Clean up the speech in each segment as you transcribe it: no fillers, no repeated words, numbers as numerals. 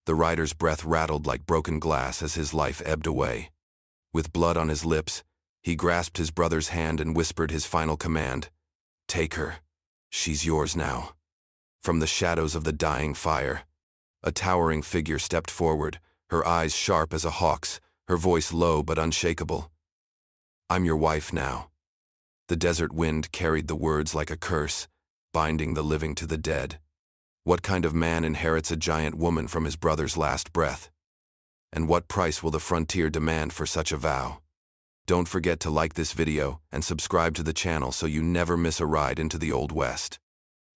The rider's breath rattled like broken glass as his life ebbed away. With blood on his lips, he grasped his brother's hand and whispered his final command. "Take her. She's yours now." From the shadows of the dying fire, a towering figure stepped forward, her eyes sharp as a hawk's, her voice low but unshakable. "I'm your wife now." The desert wind carried the words like a curse, binding the living to the dead. What kind of man inherits a giant woman from his brother's last breath? And what price will the frontier demand for such a vow? Don't forget to like this video and subscribe to the channel so you never miss a ride into the Old West.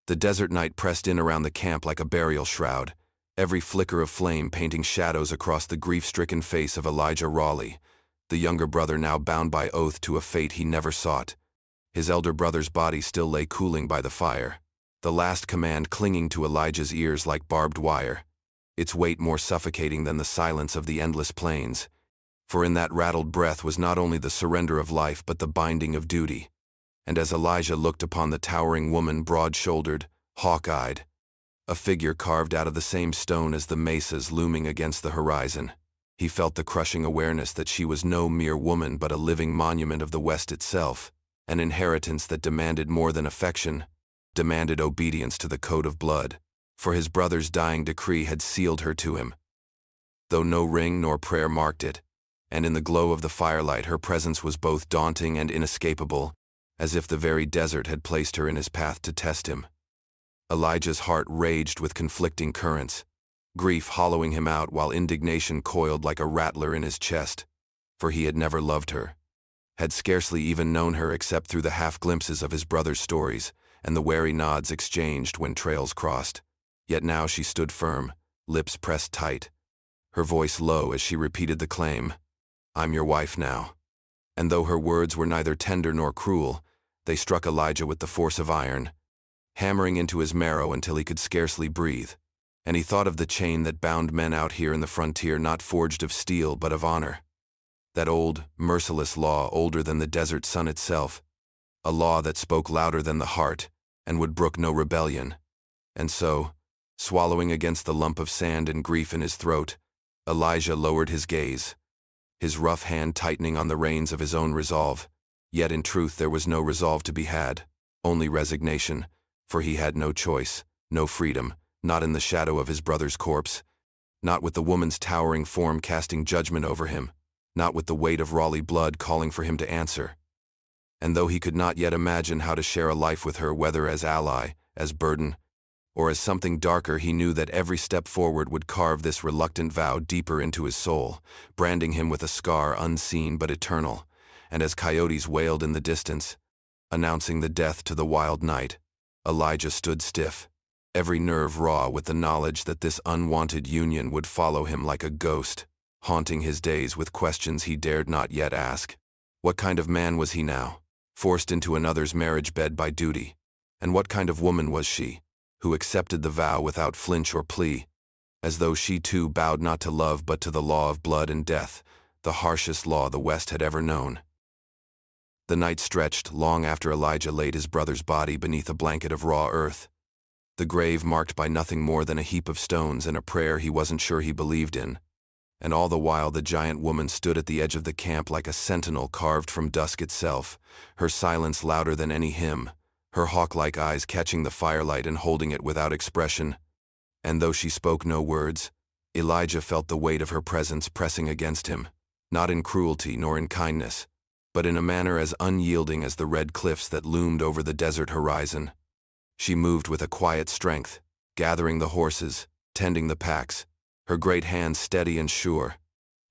The desert night pressed in around the camp like a burial shroud, every flicker of flame painting shadows across the grief-stricken face of Elijah Rawley, the younger brother now bound by oath to a fate he never sought. His elder brother's body still lay cooling by the fire, the last command clinging to Elijah's ears like barbed wire, its weight more suffocating than the silence of the endless plains. For in that rattled breath was not only the surrender of life but the binding of duty. And as Elijah looked upon the towering woman, broad-shouldered, hawk-eyed, a figure carved out of the same stone as the mesas looming against the horizon, he felt the crushing awareness that she was no mere woman but a living monument of the West itself, an inheritance that demanded more than affection, demanded obedience to the code of blood, for his brother's dying decree had sealed her to him. Though no ring nor prayer marked it, and in the glow of the firelight her presence was both daunting and inescapable, as if the very desert had placed her in his path to test him. Elijah's heart raged with conflicting currents, grief hollowing him out while indignation coiled like a rattler in his chest, for he had never loved her, had scarcely even known her except through the half-glimpses of his brother's stories and the wary nods exchanged when trails crossed. Yet now she stood firm, lips pressed tight, her voice low as she repeated the claim, "I'm your wife now." And though her words were neither tender nor cruel, they struck Elijah with the force of iron, hammering into his marrow until he could scarcely breathe. And he thought of the chain that bound men out here in the frontier, not forged of steel but of honor. That old, merciless law, older than the desert sun itself, a law that spoke louder than the heart and would brook no rebellion. And so, swallowing against the lump of sand and grief in his throat, Elijah lowered his gaze, his rough hand tightening on the reins of his own resolve. Yet in truth there was no resolve to be had, only resignation, for he had no choice, no freedom, not in the shadow of his brother's corpse, not with the woman's towering form casting judgment over him, not with the weight of Rawley blood calling for him to answer. And though he could not yet imagine how to share a life with her, whether as ally, as burden, or as something darker, he knew that every step forward would carve this reluctant vow deeper into his soul, branding him with a scar unseen but eternal. And as coyotes wailed in the distance, announcing the death to the wild night, Elijah stood stiff, every nerve raw with the knowledge that this unwanted union would follow him like a ghost, haunting his days with questions he dared not yet ask. What kind of man was he now, forced into another's marriage bed by duty? And what kind of woman was she, who accepted the vow without flinch or plea, as though she too bowed not to love but to the law of blood and death, the harshest law the West had ever known? The night stretched long after Elijah laid his brother's body beneath a blanket of raw earth, the grave marked by nothing more than a heap of stones and a prayer he wasn't sure he believed in. And all the while the giant woman stood at the edge of the camp like a sentinel carved from dusk itself, her silence louder than any hymn, her hawk-like eyes catching the firelight and holding it without expression. And though she spoke no words, Elijah felt the weight of her presence pressing against him, not in cruelty nor in kindness, but in a manner as unyielding as the red cliffs that loomed over the desert horizon. She moved with a quiet strength, gathering the horses, tending the packs, her great hands steady and sure,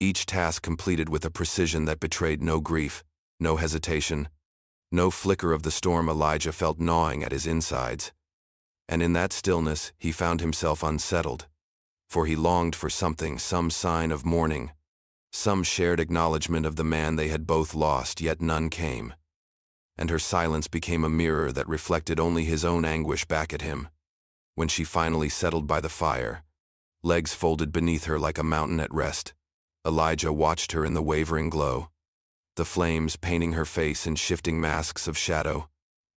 each task completed with a precision that betrayed no grief, no hesitation, no flicker of the storm Elijah felt gnawing at his insides. And in that stillness he found himself unsettled, for he longed for something, some sign of mourning, some shared acknowledgement of the man they had both lost, yet none came. And her silence became a mirror that reflected only his own anguish back at him. When she finally settled by the fire, legs folded beneath her like a mountain at rest, Elijah watched her in the wavering glow, the flames painting her face in shifting masks of shadow.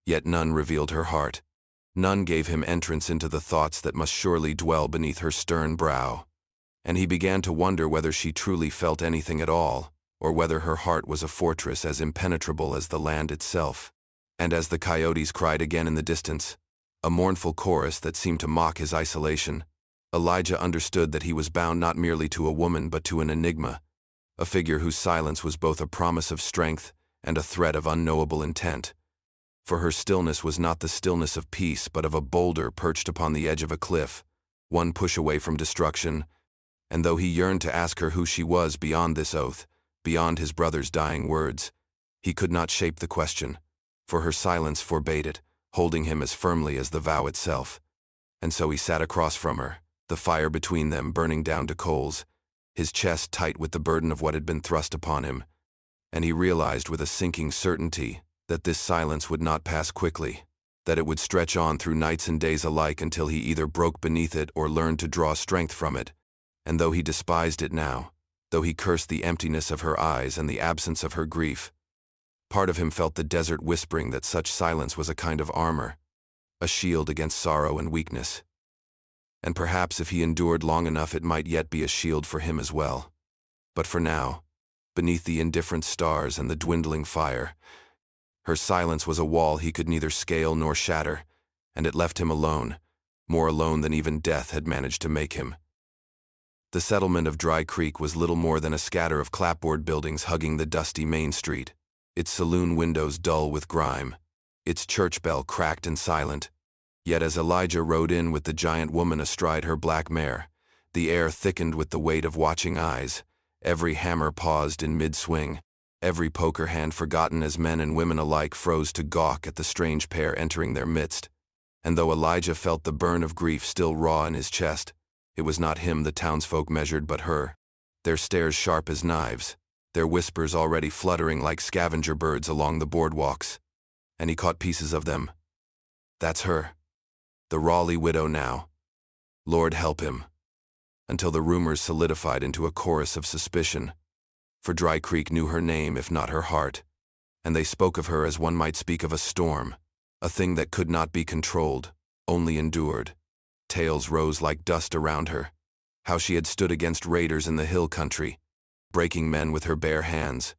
Yet none revealed her heart. None gave him entrance into the thoughts that must surely dwell beneath her stern brow. and he began to wonder whether she truly felt anything at all, or whether her heart was a fortress as impenetrable as the land itself. And as the coyotes cried again in the distance, a mournful chorus that seemed to mock his isolation, Elijah understood that he was bound not merely to a woman but to an enigma, a figure whose silence was both a promise of strength and a threat of unknowable intent. For her stillness was not the stillness of peace but of a boulder perched upon the edge of a cliff, one push away from destruction, and though he yearned to ask her who she was beyond this oath, beyond his brother's dying words, he could not shape the question, for her silence forbade it, holding him as firmly as the vow itself. And so he sat across from her, the fire between them burning down to coals, his chest tight with the burden of what had been thrust upon him, and he realized with a sinking certainty that this silence would not pass quickly, that it would stretch on through nights and days alike until he either broke beneath it or learned to draw strength from it. And though he despised it now, though he cursed the emptiness of her eyes and the absence of her grief, part of him felt the desert whispering that such silence was a kind of armor, a shield against sorrow and weakness. And perhaps if he endured long enough it might yet be a shield for him as well. But for now, beneath the indifferent stars and the dwindling fire, her silence was a wall he could neither scale nor shatter, and it left him alone, more alone than even death had managed to make him. The settlement of Dry Creek was little more than a scatter of clapboard buildings hugging the dusty main street, its saloon windows dull with grime, its church bell cracked and silent. Yet as Elijah rode in with the giant woman astride her black mare, the air thickened with the weight of watching eyes, every hammer paused in mid-swing, every poker hand forgotten as men and women alike froze to gawk at the strange pair entering their midst. And though Elijah felt the burn of grief still raw in his chest, it was not him the townsfolk measured but her, their stares sharp as knives, their whispers already fluttering like scavenger birds along the boardwalks. And he caught pieces of them. That's her. The Rawley widow now. Lord help him. Until the rumors solidified into a chorus of suspicion. For Dry Creek knew her name if not her heart, and they spoke of her as one might speak of a storm, a thing that could not be controlled, only endured. Tales rose like dust around her, how she had stood against raiders in the hill country, breaking men with her bare hands,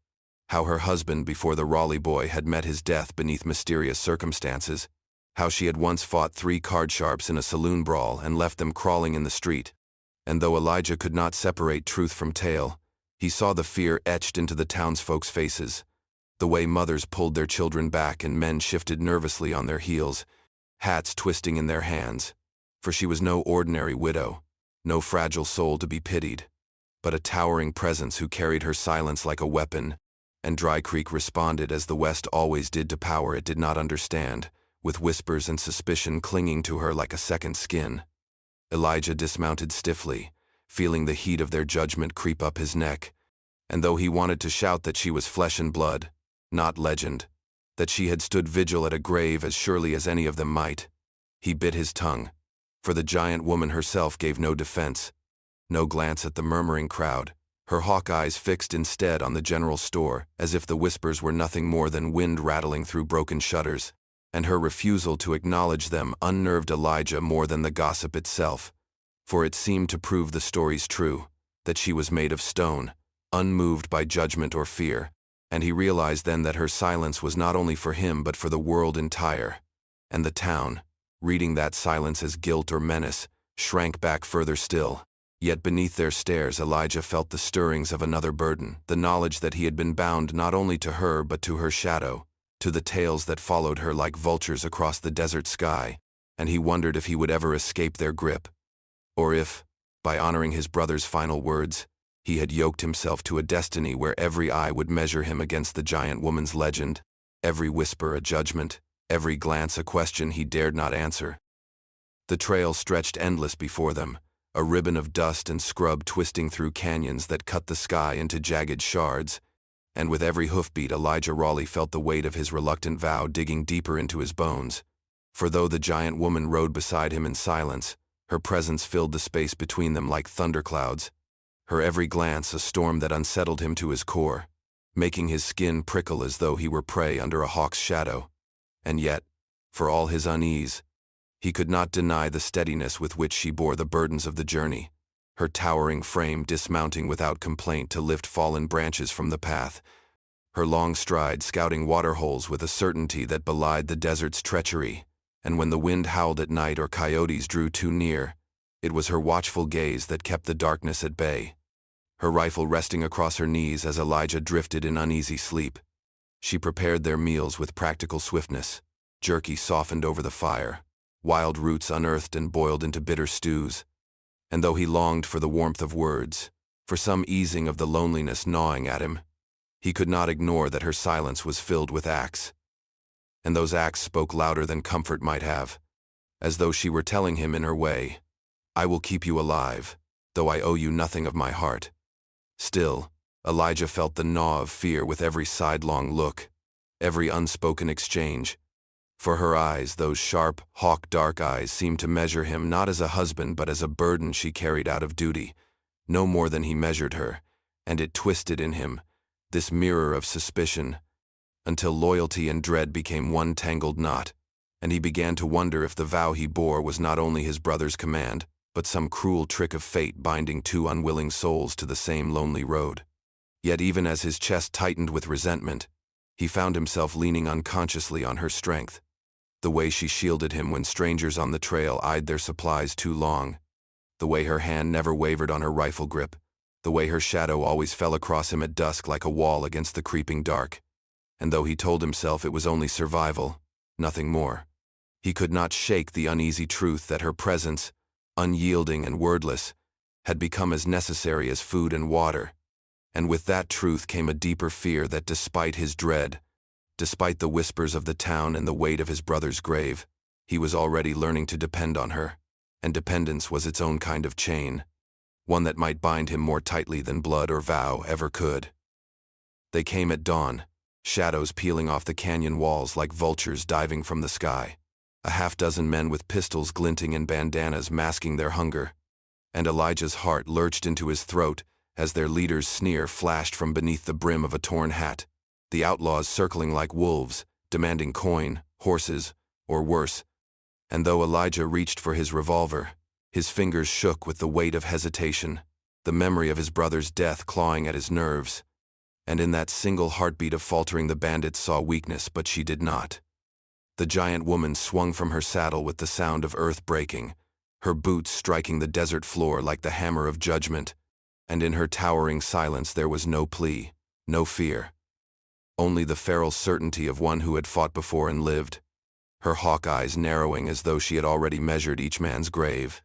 how her husband before the Rawley boy had met his death beneath mysterious circumstances, how she had once fought 3 card sharps in a saloon brawl and left them crawling in the street. And though Elijah could not separate truth from tale, he saw the fear etched into the townsfolk's faces, the way mothers pulled their children back and men shifted nervously on their heels, hats twisting in their hands. For she was no ordinary widow, no fragile soul to be pitied, but a towering presence who carried her silence like a weapon, and Dry Creek responded as the West always did to power it did not understand, with whispers and suspicion clinging to her like a second skin. Elijah dismounted stiffly, feeling the heat of their judgment creep up his neck, and though he wanted to shout that she was flesh and blood, not legend, that she had stood vigil at a grave as surely as any of them might, he bit his tongue, for the giant woman herself gave no defense, no glance at the murmuring crowd, her hawk eyes fixed instead on the general store, as if the whispers were nothing more than wind rattling through broken shutters, and her refusal to acknowledge them unnerved Elijah more than the gossip itself, for it seemed to prove the stories true, that she was made of stone, unmoved by judgment or fear, and he realized then that her silence was not only for him but for the world entire, and the town, reading that silence as guilt or menace, shrank back further still. Yet beneath their stares Elijah felt the stirrings of another burden, the knowledge that he had been bound not only to her but to her shadow, to the tales that followed her like vultures across the desert sky, and he wondered if he would ever escape their grip, or if, by honoring his brother's final words, he had yoked himself to a destiny where every eye would measure him against the giant woman's legend, every whisper a judgment, every glance a question he dared not answer. The trail stretched endless before them, a ribbon of dust and scrub twisting through canyons that cut the sky into jagged shards, and with every hoofbeat Elijah Rawley felt the weight of his reluctant vow digging deeper into his bones. For though the giant woman rode beside him in silence, her presence filled the space between them like thunderclouds, her every glance a storm that unsettled him to his core, making his skin prickle as though he were prey under a hawk's shadow. And yet, for all his unease, he could not deny the steadiness with which she bore the burdens of the journey, her towering frame dismounting without complaint to lift fallen branches from the path, her long stride scouting waterholes with a certainty that belied the desert's treachery, and when the wind howled at night or coyotes drew too near, it was her watchful gaze that kept the darkness at bay, her rifle resting across her knees as Elijah drifted in uneasy sleep. She prepared their meals with practical swiftness, jerky softened over the fire, wild roots unearthed and boiled into bitter stews, and though he longed for the warmth of words, for some easing of the loneliness gnawing at him, he could not ignore that her silence was filled with acts. And those acts spoke louder than comfort might have, as though she were telling him in her way, "I will keep you alive, though I owe you nothing of my heart." Still, Elijah felt the gnaw of fear with every sidelong look, every unspoken exchange. For her eyes, those sharp, hawk-dark eyes, seemed to measure him not as a husband but as a burden she carried out of duty, no more than he measured her, and it twisted in him, this mirror of suspicion, until loyalty and dread became one tangled knot, and he began to wonder if the vow he bore was not only his brother's command, but some cruel trick of fate binding two unwilling souls to the same lonely road. Yet even as his chest tightened with resentment, he found himself leaning unconsciously on her strength, the way she shielded him when strangers on the trail eyed their supplies too long, the way her hand never wavered on her rifle grip, the way her shadow always fell across him at dusk like a wall against the creeping dark. And though he told himself it was only survival, nothing more, he could not shake the uneasy truth that her presence, unyielding and wordless, had become as necessary as food and water. And with that truth came a deeper fear that despite his dread, despite the whispers of the town and the weight of his brother's grave, he was already learning to depend on her, and dependence was its own kind of chain, one that might bind him more tightly than blood or vow ever could. They came at dawn, shadows peeling off the canyon walls like vultures diving from the sky, a half-dozen men with pistols glinting and bandanas masking their hunger, and Elijah's heart lurched into his throat as their leader's sneer flashed from beneath the brim of a torn hat, the outlaws circling like wolves, demanding coin, horses, or worse. And though Elijah reached for his revolver, his fingers shook with the weight of hesitation, the memory of his brother's death clawing at his nerves. And in that single heartbeat of faltering the bandits saw weakness, but she did not. The giant woman swung from her saddle with the sound of earth breaking, her boots striking the desert floor like the hammer of judgment, and in her towering silence there was no plea, no fear. Only the feral certainty of one who had fought before and lived, her hawk eyes narrowing as though she had already measured each man's grave.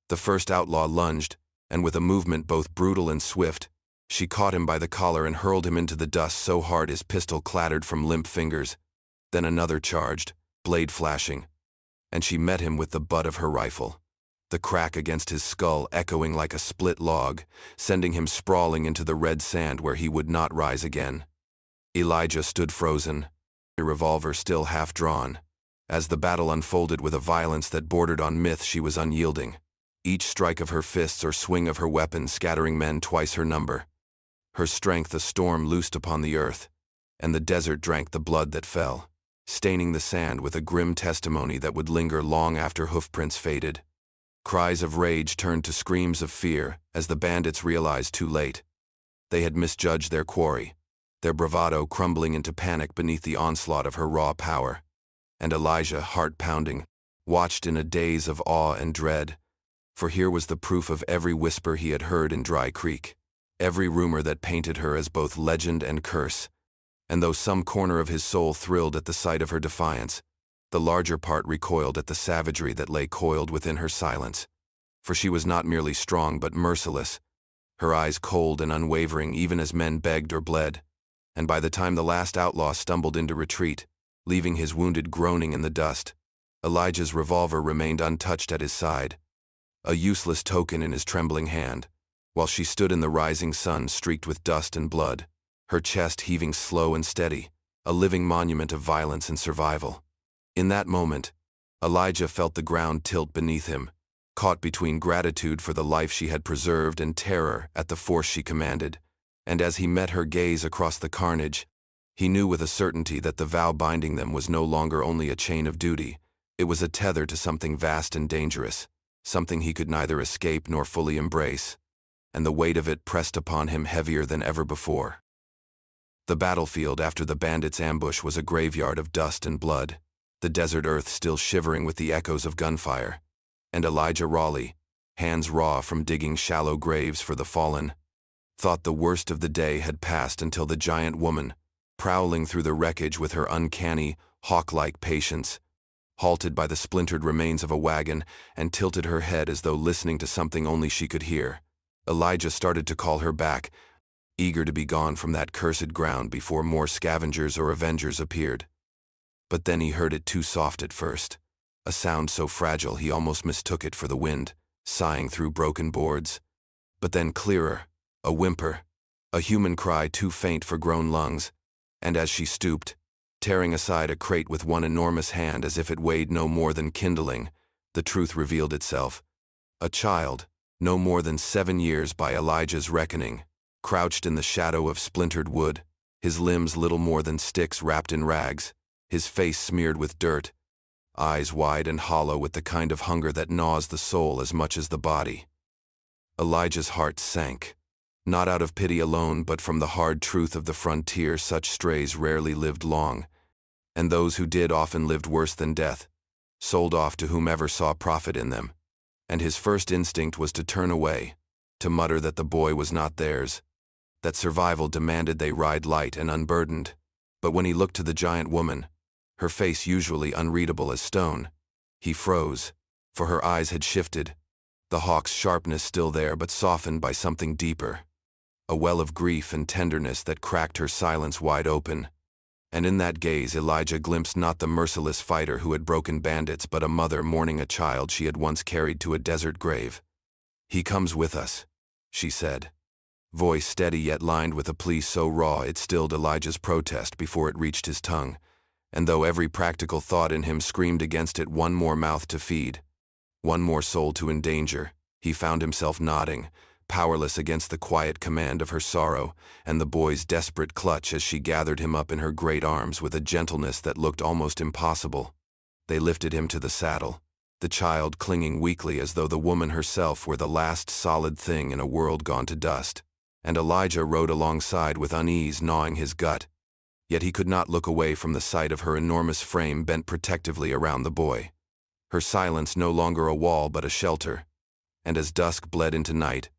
The first outlaw lunged, and with a movement both brutal and swift, she caught him by the collar and hurled him into the dust so hard his pistol clattered from limp fingers. Then another charged, blade flashing, and she met him with the butt of her rifle, the crack against his skull echoing like a split log, sending him sprawling into the red sand where he would not rise again. Elijah stood frozen, a revolver still half drawn. As the battle unfolded with a violence that bordered on myth, she was unyielding, each strike of her fists or swing of her weapon scattering men twice her number. Her strength a storm loosed upon the earth, and the desert drank the blood that fell, staining the sand with a grim testimony that would linger long after hoofprints faded. Cries of rage turned to screams of fear as the bandits realized too late. They had misjudged their quarry, their bravado crumbling into panic beneath the onslaught of her raw power. And Elijah, heart-pounding, watched in a daze of awe and dread, for here was the proof of every whisper he had heard in Dry Creek, every rumor that painted her as both legend and curse. And though some corner of his soul thrilled at the sight of her defiance, the larger part recoiled at the savagery that lay coiled within her silence. For she was not merely strong but merciless, her eyes cold and unwavering even as men begged or bled. And by the time the last outlaw stumbled into retreat, leaving his wounded groaning in the dust, Elijah's revolver remained untouched at his side, a useless token in his trembling hand, while she stood in the rising sun streaked with dust and blood, her chest heaving slow and steady, a living monument of violence and survival. In that moment, Elijah felt the ground tilt beneath him, caught between gratitude for the life she had preserved and terror at the force she commanded. And as he met her gaze across the carnage, he knew with a certainty that the vow binding them was no longer only a chain of duty, it was a tether to something vast and dangerous. something he could neither escape nor fully embrace, and the weight of it pressed upon him heavier than ever before. The battlefield after the bandits' ambush was a graveyard of dust and blood, the desert earth still shivering with the echoes of gunfire, and Elijah Rawley, hands raw from digging shallow graves for the fallen, thought the worst of the day had passed until the giant woman, prowling through the wreckage with her uncanny, hawk-like patience, halted by the splintered remains of a wagon and tilted her head as though listening to something only she could hear. Elijah started to call her back, eager to be gone from that cursed ground before more scavengers or avengers appeared. But then he heard it too soft at first, a sound so fragile he almost mistook it for the wind, sighing through broken boards. But then clearer, a whimper, a human cry too faint for grown lungs, and as she stooped, tearing aside a crate with one enormous hand as if it weighed no more than kindling, the truth revealed itself. A child, no more than 7 years by Elijah's reckoning, crouched in the shadow of splintered wood, his limbs little more than sticks wrapped in rags, his face smeared with dirt, eyes wide and hollow with the kind of hunger that gnaws the soul as much as the body. Elijah's heart sank, not out of pity alone but from the hard truth of the frontier. Such strays rarely lived long, and those who did often lived worse than death, sold off to whomever saw profit in them. And his first instinct was to turn away, to mutter that the boy was not theirs, that survival demanded they ride light and unburdened. But when he looked to the giant woman, her face usually unreadable as stone, he froze, for her eyes had shifted, the hawk's sharpness still there but softened by something deeper, a well of grief and tenderness that cracked her silence wide open. And in that gaze Elijah glimpsed not the merciless fighter who had broken bandits but a mother mourning a child she had once carried to a desert grave. "He comes with us," she said, voice steady yet lined with a plea so raw it stilled Elijah's protest before it reached his tongue, and though every practical thought in him screamed against it, one more mouth to feed, one more soul to endanger, he found himself nodding, powerless against the quiet command of her sorrow and the boy's desperate clutch as she gathered him up in her great arms with a gentleness that looked almost impossible. They lifted him to the saddle, the child clinging weakly as though the woman herself were the last solid thing in a world gone to dust, and Elijah rode alongside with unease gnawing his gut. Yet he could not look away from the sight of her enormous frame bent protectively around the boy, her silence no longer a wall but a shelter. And as dusk bled into night,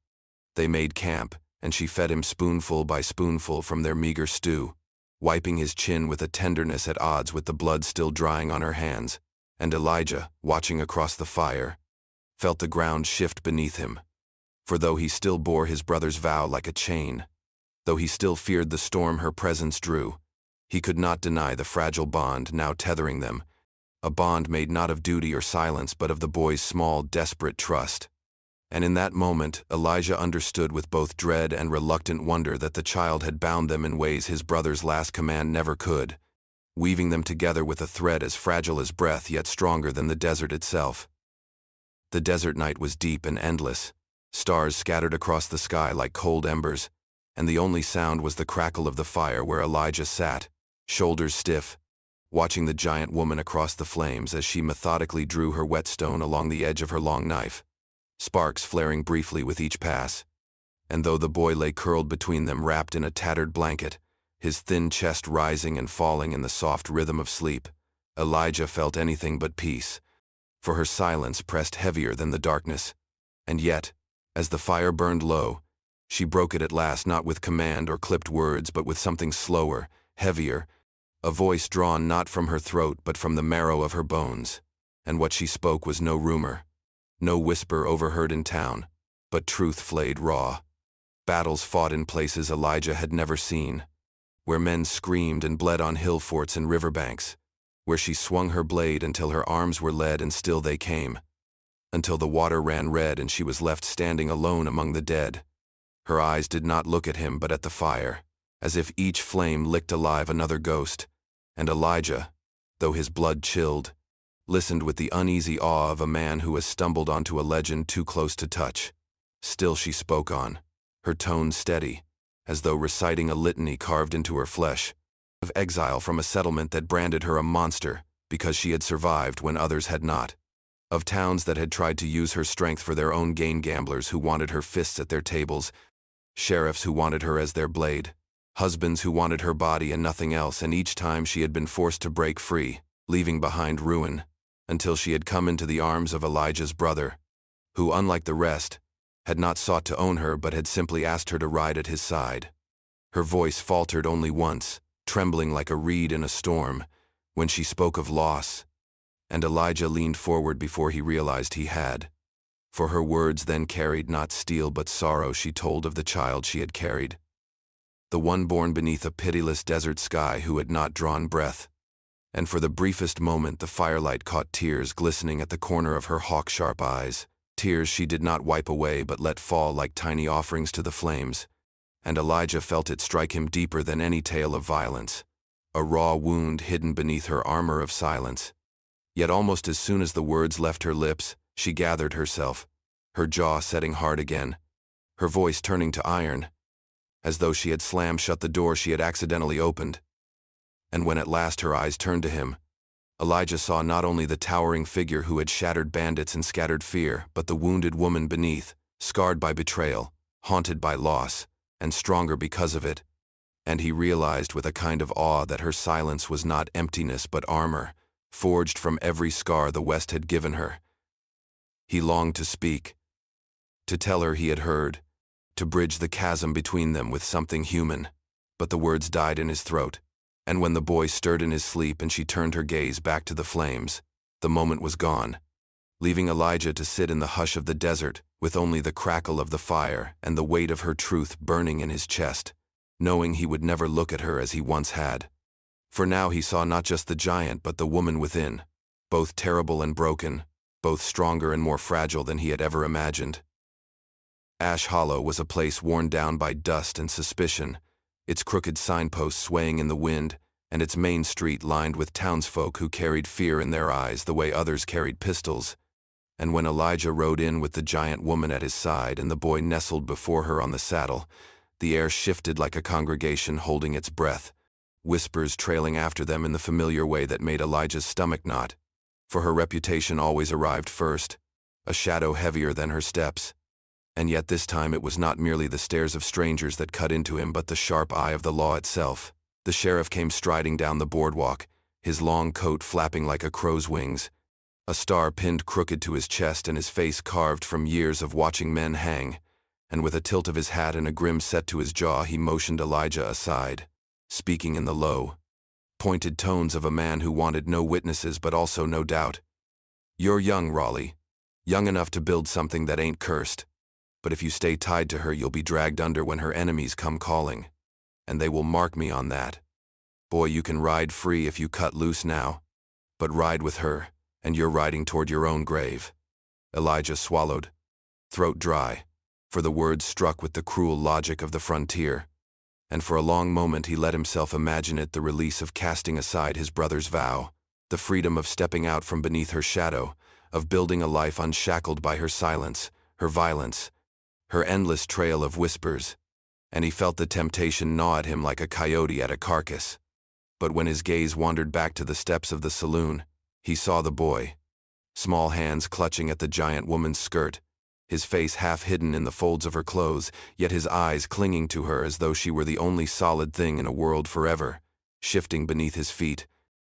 they made camp, and she fed him spoonful by spoonful from their meager stew, wiping his chin with a tenderness at odds with the blood still drying on her hands. And Elijah, watching across the fire, felt the ground shift beneath him. For though he still bore his brother's vow like a chain, though he still feared the storm her presence drew, he could not deny the fragile bond now tethering them, a bond made not of duty or silence but of the boy's small, desperate trust. And in that moment Elijah understood with both dread and reluctant wonder that the child had bound them in ways his brother's last command never could, weaving them together with a thread as fragile as breath yet stronger than the desert itself. The desert night was deep and endless, stars scattered across the sky like cold embers, and the only sound was the crackle of the fire where Elijah sat, shoulders stiff, watching the giant woman across the flames as she methodically drew her whetstone along the edge of her long knife, sparks flaring briefly with each pass. And though the boy lay curled between them wrapped in a tattered blanket, his thin chest rising and falling in the soft rhythm of sleep, Elijah felt anything but peace, for her silence pressed heavier than the darkness. And yet, as the fire burned low, she broke it at last not with command or clipped words but with something slower, heavier, a voice drawn not from her throat but from the marrow of her bones. And what she spoke was no rumor, no whisper overheard in town, but truth flayed raw. Battles fought in places Elijah had never seen, where men screamed and bled on hill forts and riverbanks, where she swung her blade until her arms were lead and still they came, until the water ran red and she was left standing alone among the dead. Her eyes did not look at him but at the fire, as if each flame licked alive another ghost, and Elijah, though his blood chilled, listened with the uneasy awe of a man who has stumbled onto a legend too close to touch. Still she spoke on, her tone steady, as though reciting a litany carved into her flesh, of exile from a settlement that branded her a monster because she had survived when others had not. of towns that had tried to use her strength for their own gain, gamblers who wanted her fists at their tables, sheriffs who wanted her as their blade, husbands who wanted her body and nothing else, and each time she had been forced to break free, leaving behind ruin, until she had come into the arms of Elijah's brother, who, unlike the rest, had not sought to own her but had simply asked her to ride at his side. Her voice faltered only once, trembling like a reed in a storm, when she spoke of loss, and Elijah leaned forward before he realized he had. For her words then carried not steel but sorrow. She told of the child she had carried, the one born beneath a pitiless desert sky who had not drawn breath. And for the briefest moment the firelight caught tears glistening at the corner of her hawk-sharp eyes, tears she did not wipe away but let fall like tiny offerings to the flames, and Elijah felt it strike him deeper than any tale of violence, a raw wound hidden beneath her armor of silence. Yet almost as soon as the words left her lips, she gathered herself, her jaw setting hard again, her voice turning to iron, as though she had slammed shut the door she had accidentally opened. And when at last her eyes turned to him, Elijah saw not only the towering figure who had shattered bandits and scattered fear, but the wounded woman beneath, scarred by betrayal, haunted by loss, and stronger because of it. And he realized with a kind of awe that her silence was not emptiness but armor, forged from every scar the West had given her. He longed to speak, to tell her he had heard, to bridge the chasm between them with something human, but the words died in his throat. And when the boy stirred in his sleep and she turned her gaze back to the flames, the moment was gone, leaving Elijah to sit in the hush of the desert with only the crackle of the fire and the weight of her truth burning in his chest, knowing he would never look at her as he once had. For now he saw not just the giant but the woman within, both terrible and broken, both stronger and more fragile than he had ever imagined. Ash Hollow was a place worn down by dust and suspicion, its crooked signposts swaying in the wind, and its main street lined with townsfolk who carried fear in their eyes the way others carried pistols. And when Elijah rode in with the giant woman at his side and the boy nestled before her on the saddle, the air shifted like a congregation holding its breath, whispers trailing after them in the familiar way that made Elijah's stomach knot, for her reputation always arrived first, a shadow heavier than her steps. And yet this time it was not merely the stares of strangers that cut into him but the sharp eye of the law itself. The sheriff came striding down the boardwalk, his long coat flapping like a crow's wings, a star pinned crooked to his chest and his face carved from years of watching men hang, and with a tilt of his hat and a grim set to his jaw he motioned Elijah aside, speaking in the low, pointed tones of a man who wanted no witnesses but also no doubt. "You're young, Rawley, young enough to build something that ain't cursed. But if you stay tied to her, you'll be dragged under when her enemies come calling. And they will mark me on that. Boy, you can ride free if you cut loose now. But ride with her, and you're riding toward your own grave." Elijah swallowed, throat dry, for the words struck with the cruel logic of the frontier. And for a long moment he let himself imagine it the release of casting aside his brother's vow, the freedom of stepping out from beneath her shadow, of building a life unshackled by her silence, her violence, her endless trail of whispers, and he felt the temptation gnaw at him like a coyote at a carcass. But when his gaze wandered back to the steps of the saloon, he saw the boy, small hands clutching at the giant woman's skirt, his face half hidden in the folds of her clothes, yet his eyes clinging to her as though she were the only solid thing in a world forever, shifting beneath his feet,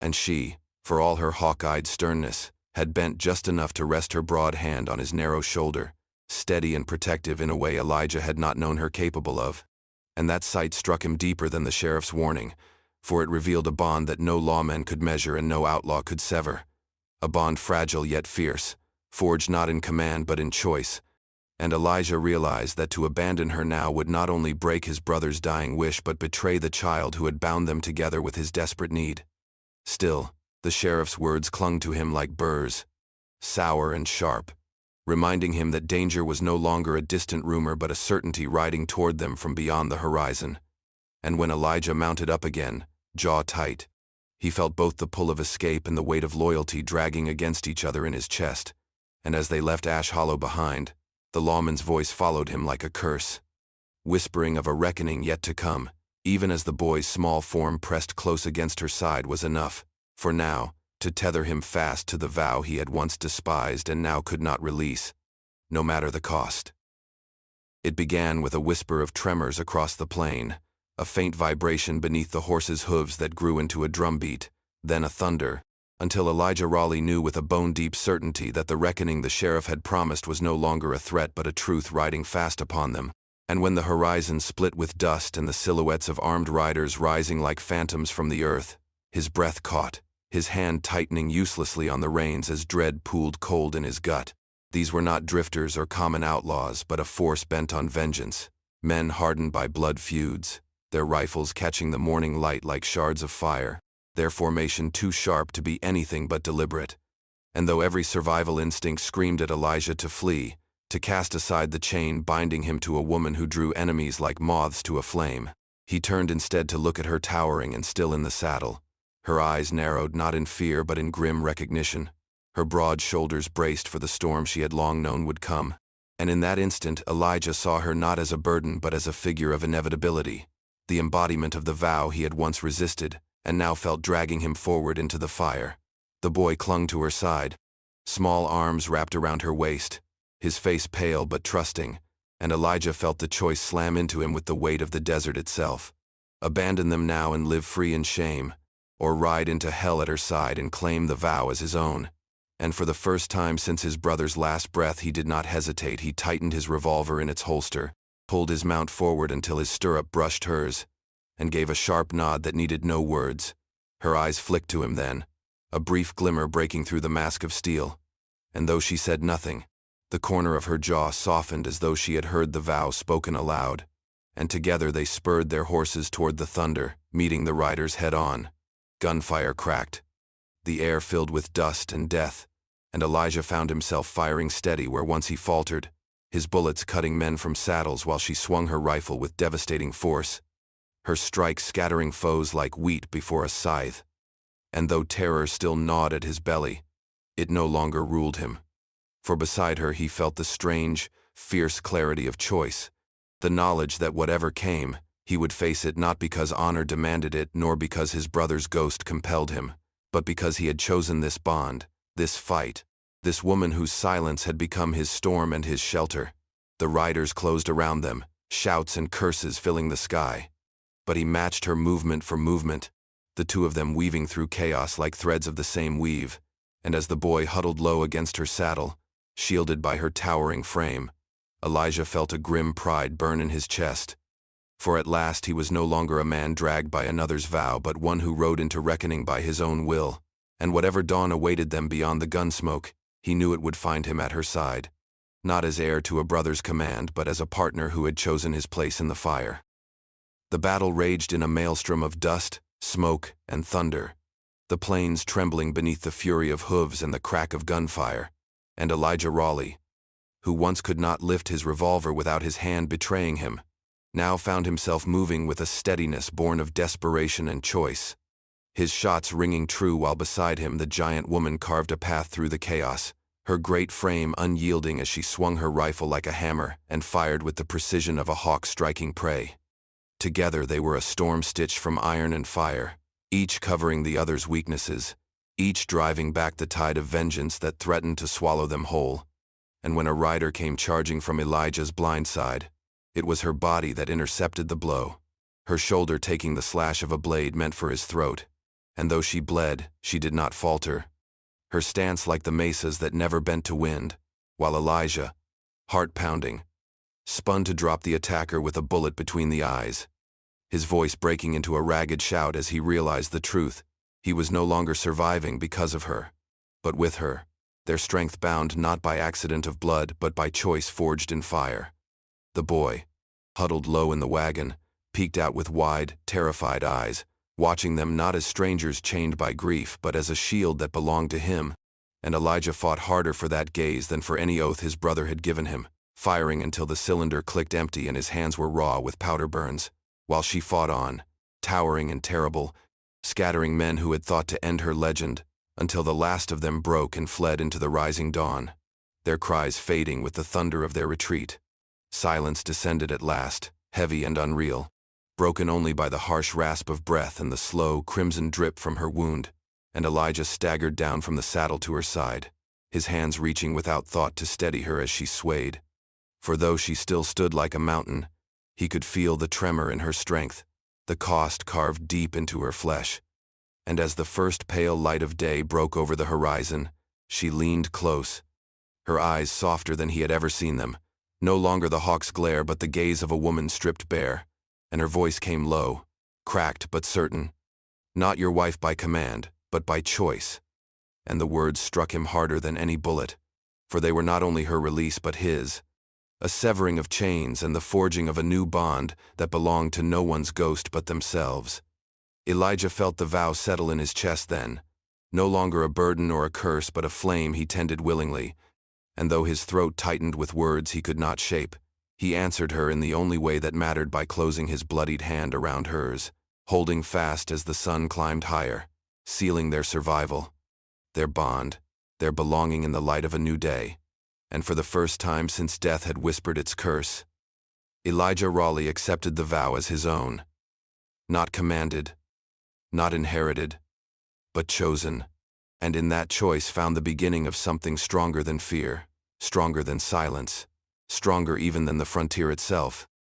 and she, for all her hawk-eyed sternness, had bent just enough to rest her broad hand on his narrow shoulder, steady and protective in a way Elijah had not known her capable of. And that sight struck him deeper than the sheriff's warning, for it revealed a bond that no lawman could measure and no outlaw could sever, a bond fragile yet fierce, forged not in command but in choice. And Elijah realized that to abandon her now would not only break his brother's dying wish but betray the child who had bound them together with his desperate need. Still, the sheriff's words clung to him like burrs, sour and sharp, reminding him that danger was no longer a distant rumor but a certainty riding toward them from beyond the horizon. And when Elijah mounted up again, jaw tight, he felt both the pull of escape and the weight of loyalty dragging against each other in his chest. And as they left Ash Hollow behind, the lawman's voice followed him like a curse, whispering of a reckoning yet to come. Even as the boy's small form pressed close against her side was enough, for now, to tether him fast to the vow he had once despised and now could not release, no matter the cost. It began with a whisper of tremors across the plain, a faint vibration beneath the horse's hooves that grew into a drumbeat, then a thunder, until Elijah Rawley knew with a bone-deep certainty that the reckoning the sheriff had promised was no longer a threat but a truth riding fast upon them. And when the horizon split with dust and the silhouettes of armed riders rising like phantoms from the earth, his breath caught, his hand tightening uselessly on the reins as dread pooled cold in his gut. These were not drifters or common outlaws, but a force bent on vengeance, men hardened by blood feuds, their rifles catching the morning light like shards of fire, their formation too sharp to be anything but deliberate. And though every survival instinct screamed at Elijah to flee, to cast aside the chain binding him to a woman who drew enemies like moths to a flame, he turned instead to look at her towering and still in the saddle, her eyes narrowed not in fear but in grim recognition, her broad shoulders braced for the storm she had long known would come. And in that instant Elijah saw her not as a burden but as a figure of inevitability, the embodiment of the vow he had once resisted, and now felt dragging him forward into the fire. The boy clung to her side, small arms wrapped around her waist, his face pale but trusting, and Elijah felt the choice slam into him with the weight of the desert itself. Abandon them now and live free in shame, or ride into hell at her side and claim the vow as his own. And for the first time since his brother's last breath he did not hesitate. He tightened his revolver in its holster, pulled his mount forward until his stirrup brushed hers, and gave a sharp nod that needed no words. Her eyes flicked to him then, a brief glimmer breaking through the mask of steel. And though she said nothing, the corner of her jaw softened as though she had heard the vow spoken aloud, and together they spurred their horses toward the thunder, meeting the riders head-on. Gunfire cracked, the air filled with dust and death, and Elijah found himself firing steady where once he faltered, his bullets cutting men from saddles while she swung her rifle with devastating force, her strikes scattering foes like wheat before a scythe. And though terror still gnawed at his belly, it no longer ruled him. For beside her he felt the strange, fierce clarity of choice, the knowledge that whatever came, he would face it not because honor demanded it nor because his brother's ghost compelled him, but because he had chosen this bond, this fight, this woman whose silence had become his storm and his shelter. The riders closed around them, shouts and curses filling the sky. But he matched her movement for movement, the two of them weaving through chaos like threads of the same weave, and as the boy huddled low against her saddle, shielded by her towering frame, Elijah felt a grim pride burn in his chest. For at last he was no longer a man dragged by another's vow but one who rode into reckoning by his own will, and whatever dawn awaited them beyond the gun smoke, he knew it would find him at her side, not as heir to a brother's command but as a partner who had chosen his place in the fire. The battle raged in a maelstrom of dust, smoke, and thunder, the plains trembling beneath the fury of hooves and the crack of gunfire, and Elijah Rawley, who once could not lift his revolver without his hand betraying him, now found himself moving with a steadiness born of desperation and choice, his shots ringing true while beside him the giant woman carved a path through the chaos, her great frame unyielding as she swung her rifle like a hammer and fired with the precision of a hawk striking prey. Together they were a storm stitched from iron and fire, each covering the other's weaknesses, each driving back the tide of vengeance that threatened to swallow them whole. And when a rider came charging from Elijah's blind side, it was her body that intercepted the blow, her shoulder taking the slash of a blade meant for his throat, and though she bled, she did not falter, her stance like the mesas that never bent to wind, while Elijah, heart-pounding, spun to drop the attacker with a bullet between the eyes, his voice breaking into a ragged shout as he realized the truth. He was no longer surviving because of her, but with her, their strength bound not by accident of blood but by choice forged in fire. The boy, huddled low in the wagon, peeked out with wide, terrified eyes, watching them not as strangers chained by grief but as a shield that belonged to him, and Elijah fought harder for that gaze than for any oath his brother had given him, firing until the cylinder clicked empty and his hands were raw with powder burns, while she fought on, towering and terrible, scattering men who had thought to end her legend, until the last of them broke and fled into the rising dawn, their cries fading with the thunder of their retreat. Silence descended at last, heavy and unreal, broken only by the harsh rasp of breath and the slow, crimson drip from her wound, and Elijah staggered down from the saddle to her side, his hands reaching without thought to steady her as she swayed. For though she still stood like a mountain, he could feel the tremor in her strength, the cost carved deep into her flesh. And as the first pale light of day broke over the horizon, she leaned close, her eyes softer than he had ever seen them, no longer the hawk's glare but the gaze of a woman stripped bare, and her voice came low, cracked but certain. "Not your wife by command, but by choice." And the words struck him harder than any bullet, for they were not only her release but his, a severing of chains and the forging of a new bond that belonged to no one's ghost but themselves. Elijah felt the vow settle in his chest then, no longer a burden or a curse but a flame he tended willingly, and though his throat tightened with words he could not shape, he answered her in the only way that mattered by closing his bloodied hand around hers, holding fast as the sun climbed higher, sealing their survival, their bond, their belonging in the light of a new day. And for the first time since death had whispered its curse, Elijah Rawley accepted the vow as his own. Not commanded, not inherited, but chosen, and in that choice found the beginning of something stronger than fear, stronger than silence, stronger even than the frontier itself.